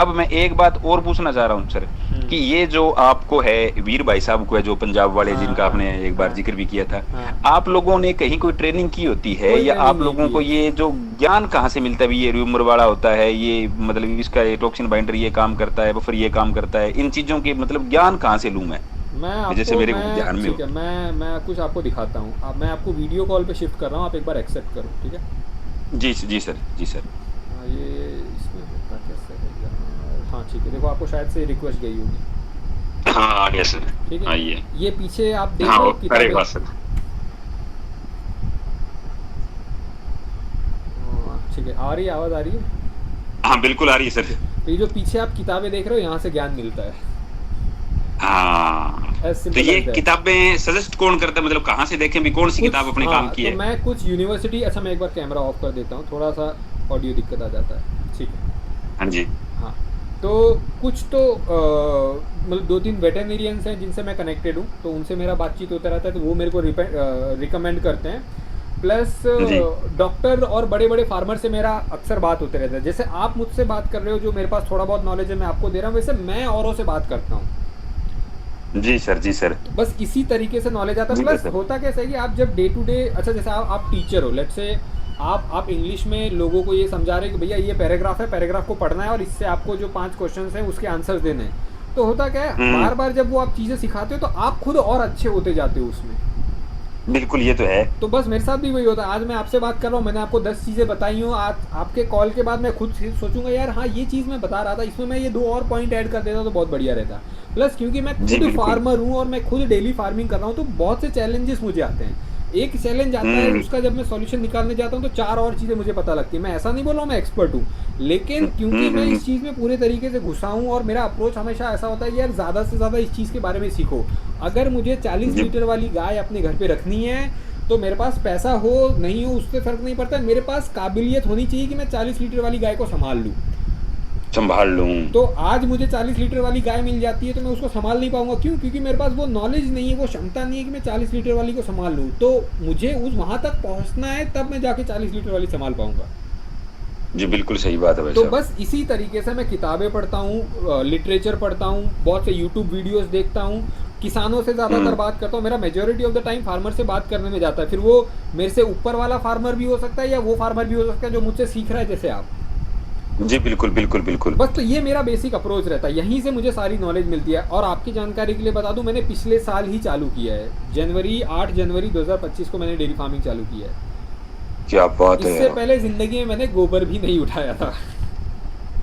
A: अब मैं एक बात और पूछना चाह रहा हूँ सर, कि ये जो आपको है, वीर भाई साहब को है जो पंजाब वाले,
B: हाँ
A: जिनका
B: हाँ
A: आपने एक बार
B: हाँ
A: जिक्र भी किया था,
B: हाँ,
A: आप लोगों ने कहीं कोई ट्रेनिंग की होती है,
B: कोई
A: या
B: ट्रेनिंग
A: आप
B: नहीं
A: लोगों
B: की
A: को
B: है।
A: ये जो ज्ञान कहाँ से मिलता है भी, ये र्यूमर वाला होता है, ये मतलब इसका ये टॉक्सिन बाइंडर ये काम करता है, बफर ये काम करता है, इन चीजों के मतलब ज्ञान कहाँ से लूं मैं,
B: मैं
A: जैसे
B: आपको
A: मेरे को ध्यान
B: मैं
A: में
B: ठीक
A: हो।
B: है, मैं कुछ आपको दिखाता हूँ। अब मैं आपको वीडियो कॉल पे शिफ्ट कर रहा हूँ, आप एक बार एक्सेप्ट करो, ठीक है।
A: जी जी सर, जी सर।
B: हाँ, ये इसमें होता कैसे है यार? हाँ ठीक है, देखो आपको शायद से रिक्वेस्ट गई होगी।
A: हाँ आ गया सर।
B: ठीक है,
A: आइए।
B: ये पीछे आप
A: हाँ
B: देखो
A: अरे
B: किताबें।
A: वाह सर।
B: ठीक है, आ रही है, आवाज़ आ रही है?
A: हाँ बिल्कुल आ रही है
B: ठीक
A: सर।
B: है, तो ये जो पीछे आप किताबें देख रहे हो, यहाँ से ज्ञान मिलता है।
A: हाँ,
B: एज
A: तो
B: सिंपल
A: ये
B: एज दैट।
A: किताबें सजेस्ट कौन करता है, मतलब कहाँ से देखें भी, कौन सी किताब
B: कुछ
A: अपने काम
B: हाँ,
A: की
B: तो
A: है?
B: मैं कुछ यूनिवर्सिटी, अच्छा मैं एक बार कैमरा ऑफ कर देता हूँ, थोड़ा सा ऑडियो दिक्कत आ जाता है। ठीक है,
A: हाँ जी।
B: हाँ, तो कुछ तो मतलब 2-3 वेटेरिनियंस हैं जिनसे मैं कनेक्टेड हूँ, तो उनसे मेरा बातचीत होता रहता है, तो वो मेरे को रिकमेंड करते हैं। प्लस
A: जी।
B: डॉक्टर और बड़े बड़े फार्मर से मेरा अक्सर बात होते रहता है, जैसे आप मुझसे बात कर रहे हो, जो मेरे पास थोड़ा बहुत नॉलेज है मैं आपको दे रहा हूँ, वैसे मैं औरों से बात करता हूँ।
A: जी सर, जी सर।
B: तो बस इसी तरीके से नॉलेज आता है।
A: जी
B: प्लस
A: सर।
B: होता कैसा है कि आप जब डे टू डे, अच्छा जैसे आप टीचर हो, लेट्स से आप इंग्लिश में लोगों को ये समझा रहे हैं कि भैया ये पैराग्राफ है, पैराग्राफ को पढ़ना है और इससे आपको जो 5 क्वेश्चन हैं उसके आंसर्स देने हैं। तो होता क्या है,
A: हम्म।
B: बार बार जब वो आप चीज़ें सिखाते हो तो आप खुद और अच्छे होते जाते हो उसमें।
A: बिल्कुल, ये तो है।
B: तो बस मेरे साथ भी वही होता है। आज मैं आपसे बात कर रहा हूँ, मैंने आपको 10 चीज़ें बताई हूँ, आज आपके कॉल के बाद मैं खुद सोचूंगा यार हाँ ये चीज़ मैं बता रहा था, इसमें मैं ये 2 और पॉइंट ऐड कर देता तो बहुत बढ़िया रहता। प्लस क्योंकि मैं
A: जी
B: खुद
A: बिल्कुल।
B: फार्मर हूँ और मैं खुद डेली फार्मिंग कर रहा हूँ, तो बहुत से चैलेंजेस मुझे आते हैं। एक चैलेंज आता है,
A: हम्म।
B: उसका जब मैं सॉल्यूशन निकालने जाता हूँ तो 4 और चीज़ें मुझे पता लगती है। मैं ऐसा नहीं बोल रहा हूँ मैं एक्सपर्ट हूँ, लेकिन क्योंकि मैं
A: हम्म।
B: इस चीज़ में पूरे तरीके से घुसा हूँ और मेरा अप्रोच हमेशा ऐसा होता है यार ज़्यादा से ज़्यादा इस चीज़ के बारे में सीखो। अगर मुझे 40
A: जी।
B: लीटर वाली गाय अपने घर पे रखनी है, तो मेरे पास पैसा हो नहीं हो उससे फ़र्क नहीं पड़ता, मेरे पास काबिलियत होनी चाहिए कि मैं 40 लीटर वाली गाय को संभाल लूँ।
A: संभाल लूं।
B: तो आज मुझे 40 लीटर वाली गाय मिल जाती है तो मैं उसको संभाल नहीं पाऊंगा, क्यों? क्योंकि मेरे पास वो नॉलेज नहीं है, वो क्षमता नहीं है कि मैं 40 लीटर वाली को संभाल लूँ। तो मुझे उस वहाँ तक पहुँचना है, तब मैं जाके 40 लीटर वाली संभाल पाऊंगा।
A: जी बिल्कुल सही बात है भाई
B: तो
A: साहब।
B: बस इसी तरीके से मैं किताबें पढ़ता हूँ, लिटरेचर पढ़ता हूँ, बहुत से यूट्यूब वीडियोस देखता हूँ, किसानों से ज़्यादातर
A: हम्म।
B: बात करता हूँ। मेरा majority of the time farmer से बात करने में जाता है। फिर वो मेरे से ऊपर वाला फार्मर भी हो सकता है या वो फार्मर भी हो सकता है जो मुझसे सीख रहा है, जैसे आप।
A: जी बिल्कुल बिल्कुल बिल्कुल।
B: बस तो ये मेरा बेसिक अप्रोच रहता है, यहीं से मुझे सारी नॉलेज मिलती है। और आपकी जानकारी के लिए बता दूं, मैंने पिछले साल ही चालू किया है, 8 जनवरी 2025 को मैंने डेयरी फार्मिंग चालू किया है।
A: क्या बात है
B: इससे
A: यार।
B: पहले ज़िंदगी में मैंने गोबर भी नहीं उठाया था।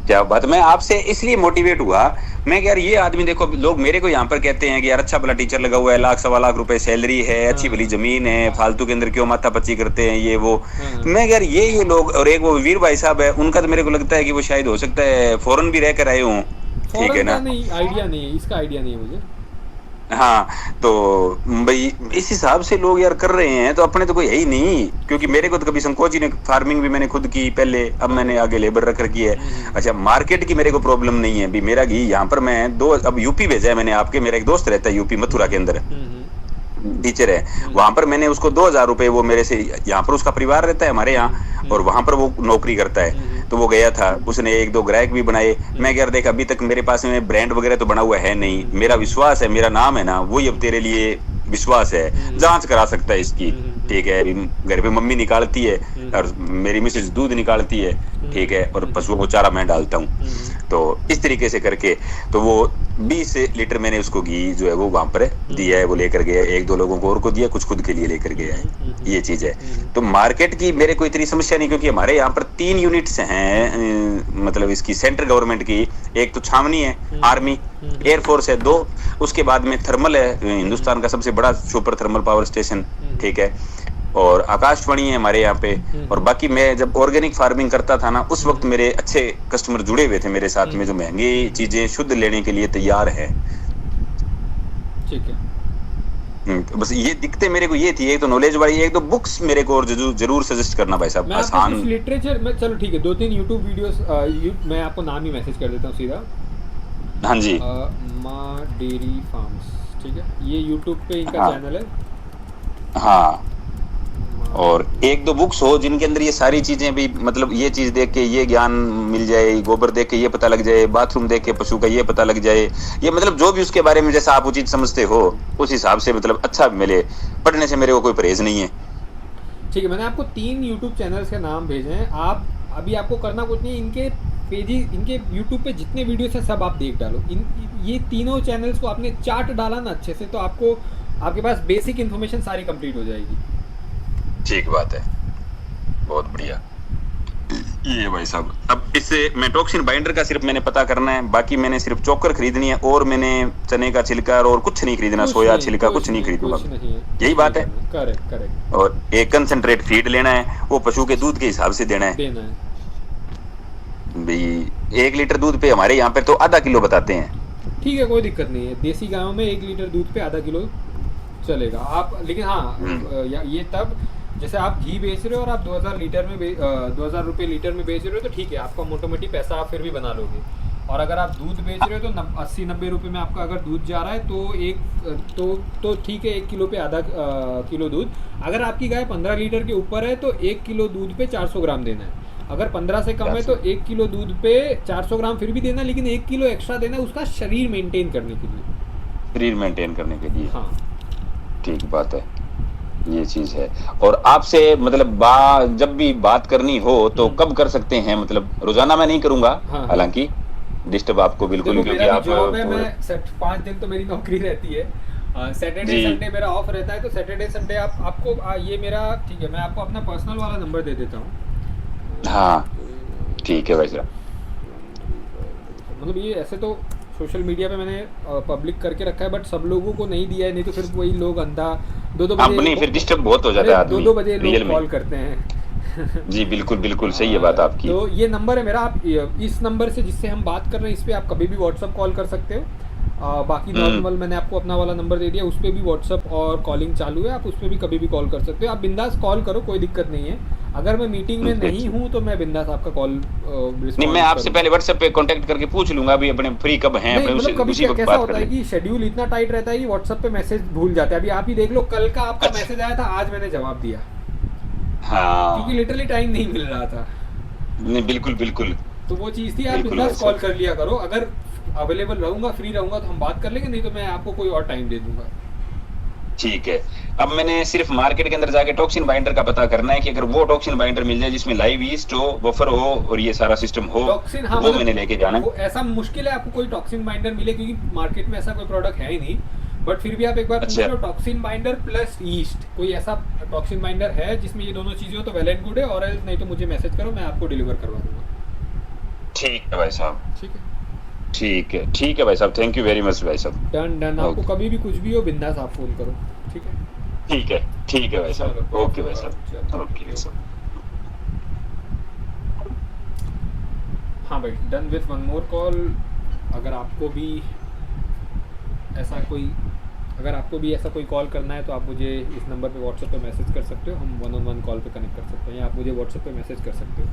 A: क्या बात, मैं आपसे इसलिए मोटिवेट हुआ। मैं कि यार ये आदमी देखो, लोग मेरे को यहाँ पर कहते हैं कि यार अच्छा भला टीचर लगा हुआ है, 1-1.25 लाख रुपए सैलरी है, अच्छी भली
B: हाँ
A: जमीन है, फालतू के अंदर क्यों माथापच्ची करते हैं ये वो। तो
B: हाँ,
A: मैं कि यार ये लोग, और एक वो वीर भाई साहब है, उनका तो मेरे को लगता है कि वो शायद हो सकता है फॉरेन भी रह कर आए हों। ठीक है
B: फॉरेन का
A: ना?
B: नहीं आइडिया नहीं है, इसका आइडिया नहीं है मुझे।
A: हाँ। तो भाई इस हिसाब से लोग यार कर रहे हैं, तो अपने तो कोई है ही नहीं, क्योंकि मेरे को तो कभी संकोच ही नहीं। फार्मिंग भी मैंने खुद की पहले, अब
B: हाँ,
A: मैंने आगे लेबर रख रखी है।
B: हम्म,
A: अच्छा, मार्केट की मेरे को प्रॉब्लम नहीं है भी। मेरा घी यहाँ पर मैं दो, अब यूपी भेजा है मैंने आपके, मेरा एक दोस्त रहता है यूपी मथुरा के अंदर, टीचर है। वहां पर मैंने उसको 2,000 रुपए, वो मेरे से, यहाँ पर उसका परिवार रहता है हमारे यहाँ, और वहां पर वो नौकरी करता है। तो वो गया था, उसने 1-2 ग्राहक भी बनाए। मैं कह रहा देख, अभी तक मेरे पास में ब्रांड वगैरह तो बना हुआ है नहीं, मेरा विश्वास है, मेरा नाम है ना, वही अब तेरे लिए विश्वास है, जांच करा सकता है इसकी। ठीक है, अभी घर पे मम्मी निकालती है और मेरी मिसेज दूध निकालती है। ठीक है, और पशुओं को चारा मैं डालता हूँ। तो इस तरीके से करके, तो वो 20 लीटर मैंने उसको घी जो है वो वहां पर दिया है, वो लेकर गया, एक दो लोगों को और को दिया, कुछ खुद के लिए लेकर गया है, ये चीज है। तो मार्केट की मेरे को इतनी समस्या नहीं, क्योंकि हमारे यहाँ पर 3 यूनिट्स हैं, मतलब इसकी सेंट्रल गवर्नमेंट की। एक तो छावनी है, आर्मी, एयरफोर्स है 2, उसके बाद में थर्मल है, हिंदुस्तान का सबसे बड़ा सुपर थर्मल पावर स्टेशन, ठीक है, और आकाशवाणी है हमारे यहाँ पे। और बाकी मैं जब ऑर्गेनिक फार्मिंग करता था ना, उस वक्त मेरे अच्छे कस्टमर जुड़े हुए थे मेरे साथ में, जो महंगी चीजें शुद्ध लेने के लिए तैयार हैं।
B: ठीक है।
A: तो बस ये दिक्कतें मेरे को ये थी, एक तो नॉलेज वाली, एक तो बुक्स मेरे को और जरूर सजेस्ट करना भाई साहब,
B: मैं आपको
A: आसान।
B: कुछ लिटरेचर में, चलो ठीक है, 2-3 यूट्यूब वीडियोस, मैं आपको नाम ही मैसेज कर देता हूँ सीधा।
A: हाँ जी।
B: माँ डेयरी फार्म्स, ठीक है, ये यूट्यूब पे इनका
A: हाँ।
B: चैनल है।
A: हाँ, और एक दो बुक्स हो जिनके अंदर ये सारी चीजें भी, मतलब ये चीज देख के ये ज्ञान मिल जाए, गोबर देख के ये पता लग जाए, बाथरूम देख के पशु का ये पता लग जाए, ये मतलब जो भी उसके बारे में जैसा आप उचित समझते हो उस हिसाब से मतलब अच्छा मिले, पढ़ने से मेरे को कोई परहेज नहीं है।
B: ठीक है, मैंने आपको 3 यूट्यूब चैनल्स के नाम भेजे हैं। आप अभी आपको करना कुछ नहीं, इनके पेजेस, इनके यूट्यूब पे जितने वीडियोस हैं सब आप देख डालो। ये तीनों चैनल्स को आपने चार्ट डाला ना अच्छे से, तो आपको, आपके पास बेसिक इन्फॉर्मेशन सारी कंप्लीट हो जाएगी।
A: ठीक बात है, बहुत बढ़िया। ये भाई साहब, अब इससे मैं टॉक्सिन बाइंडर का सिर्फ मैंने पता करना है, बाकी मैंने सिर्फ चोकर खरीदनी है, और मैंने चने का छिलका और कुछ नहीं खरीदना, सोया छिलका कुछ नहीं खरीदूंगा, यही बात है।
B: Correct correct.
A: और एक कंसंट्रेट फीड लेना है, वो पशु के दूध के हिसाब से देना है भाई। 1 लीटर दूध पे हमारे यहाँ पे तो आधा किलो बताते हैं।
B: ठीक है, कोई दिक्कत नहीं है, देसी गायों में 1 लीटर दूध पे आधा किलो चलेगा आप। लेकिन हाँ, ये तब जैसे आप घी बेच रहे हो और आप 2000 लीटर में 2000 रुपये लीटर में बेच रहे हो, तो ठीक है, आपका मोटामोटी पैसा आप फिर भी बना लोगे। और अगर आप दूध बेच रहे हो तो 80-90 रुपये में आपका अगर दूध जा रहा है, तो ठीक है, 1 किलो पे आधा किलो दूध। अगर आपकी गाय 15 लीटर के ऊपर है तो 1 किलो दूध पे 400 ग्राम देना है। अगर 15 से कम है तो 1 किलो दूध पे 400 ग्राम फिर भी देना, लेकिन 1 किलो एक्स्ट्रा देना है उसका शरीर मेंटेन करने के लिए।
A: शरीर मेंटेन करने के लिए,
B: हाँ
A: ठीक बात है, ये चीज है। और आपसे मतलब जब भी बात करनी हो तो कब कर सकते हैं? मतलब रोजाना मैं नहीं करूंगा, हालांकि डिस्टर्ब आपको बिल्कुल, क्योंकि आप
B: जॉब है, मैं 5 दिन तो मेरी नौकरी रहती है, सैटरडे संडे मेरा ऑफ रहता है, तो सैटरडे संडे आपको ये मेरा, ठीक है, मैं आपको अपना पर्सनल वाला नंबर दे देता हूँ।
A: हाँ ठीक है भाई साहब।
B: मतलब ये ऐसे तो सोशल मीडिया पे मैंने पब्लिक करके रखा है, बट सब लोगों को नहीं दिया है, नहीं तो फिर वही लोग अंधा 2-2 बजे,
A: फिर डिस्टर्ब बहुत हो जाता है आदमी,
B: 2-2 बजे लोग कॉल करते हैं।
A: जी बिल्कुल बिल्कुल सही है बात आपकी।
B: तो ये नंबर है मेरा, आप इस नंबर से जिससे हम बात कर रहे हैं इस पे आप कभी भी व्हाट्सअप कॉल कर सकते हो। बाकी नॉर्मल मैंने आपको अपना वाला नंबर दे दिया, उस पर भी व्हाट्सअप और कॉलिंग चालू है, आप उस पर भी कभी भी कॉल कर सकते हो। आप बिंदास कॉल करो, कोई दिक्कत नहीं है। अगर मैं मीटिंग में नहीं हूँ तो मैं बिंदास आपका कॉल
A: नहीं, मैं आपसे पहले व्हाट्सएप पे कांटेक्ट करके पूछ लूंगा अभी अपने फ्री कब हैं, अपने
B: मतलब कभी
A: उसी वक्त
B: कैसा
A: बात
B: होता है कि शेड्यूल इतना टाइट रहता है कि व्हाट्सएप पे मैसेज भूल जाते हैं। अभी आप ही देख लो, कल का आपका मैसेज आया था, आज मैंने जवाब दिया।
A: हाँ,
B: क्योंकि लिटरली टाइम नहीं मिल रहा था।
A: नहीं बिल्कुल बिल्कुल,
B: तो वो चीज़ थी, आप बिंदास कॉल कर लिया करो। अगर अवेलेबल रहूंगा, फ्री रहूंगा तो हम बात कर लेंगे, नहीं तो मैं आपको कोई और टाइम दे दूंगा।
A: ठीक है। अब मैंने सिर्फ मार्केट के अंदर जाके टॉक्सिन बाइंडर का पता करना है कि अगर वो टॉक्सिन बाइंडर मिल जाए जिसमें लाइव ईस्ट हो, बफर हो और ये सारा सिस्टम हो,
B: टॉक्सिन, हाँ,
A: वो मैंने लेके जाना है।
B: ऐसा मुश्किल है आपको कोई टॉक्सिन बाइंडर मिले, क्योंकि मार्केट में ऐसा कोई प्रोडक्ट है ही नहीं। बट फिर भी आप एक बार पूछ लो, टॉक्सिन बाइंडर प्लस ईस्ट, कोई ऐसा टॉक्सिन बाइंडर है जिसमें ये दोनों चीजें हो तो वेल एंड गुड है, और नहीं तो मुझे मैसेज करो, मैं आपको डिलीवर करवा दूंगा।
A: ठीक है भाई साहब,
B: ठीक है,
A: ठीक है, ठीक है भाई साहब, थैंक यू वेरी मच भाई साहब।
B: डन। आपको कभी भी कुछ भी हो बिंदास आप फोन करो, ठीक है?
A: ठीक है, ठीक है भाई साहब, ओके भाई साहब, ओके भाई साहब।
B: हाँ भाई, done with one more call. अगर आपको भी ऐसा कोई कॉल करना है तो आप मुझे इस नंबर पे व्हाट्सएप पे मैसेज कर सकते हो, हम 1-on-1 कॉल पे कनेक्ट कर सकते हैं, या आप मुझे व्हाट्सएप पे मैसेज कर सकते हो।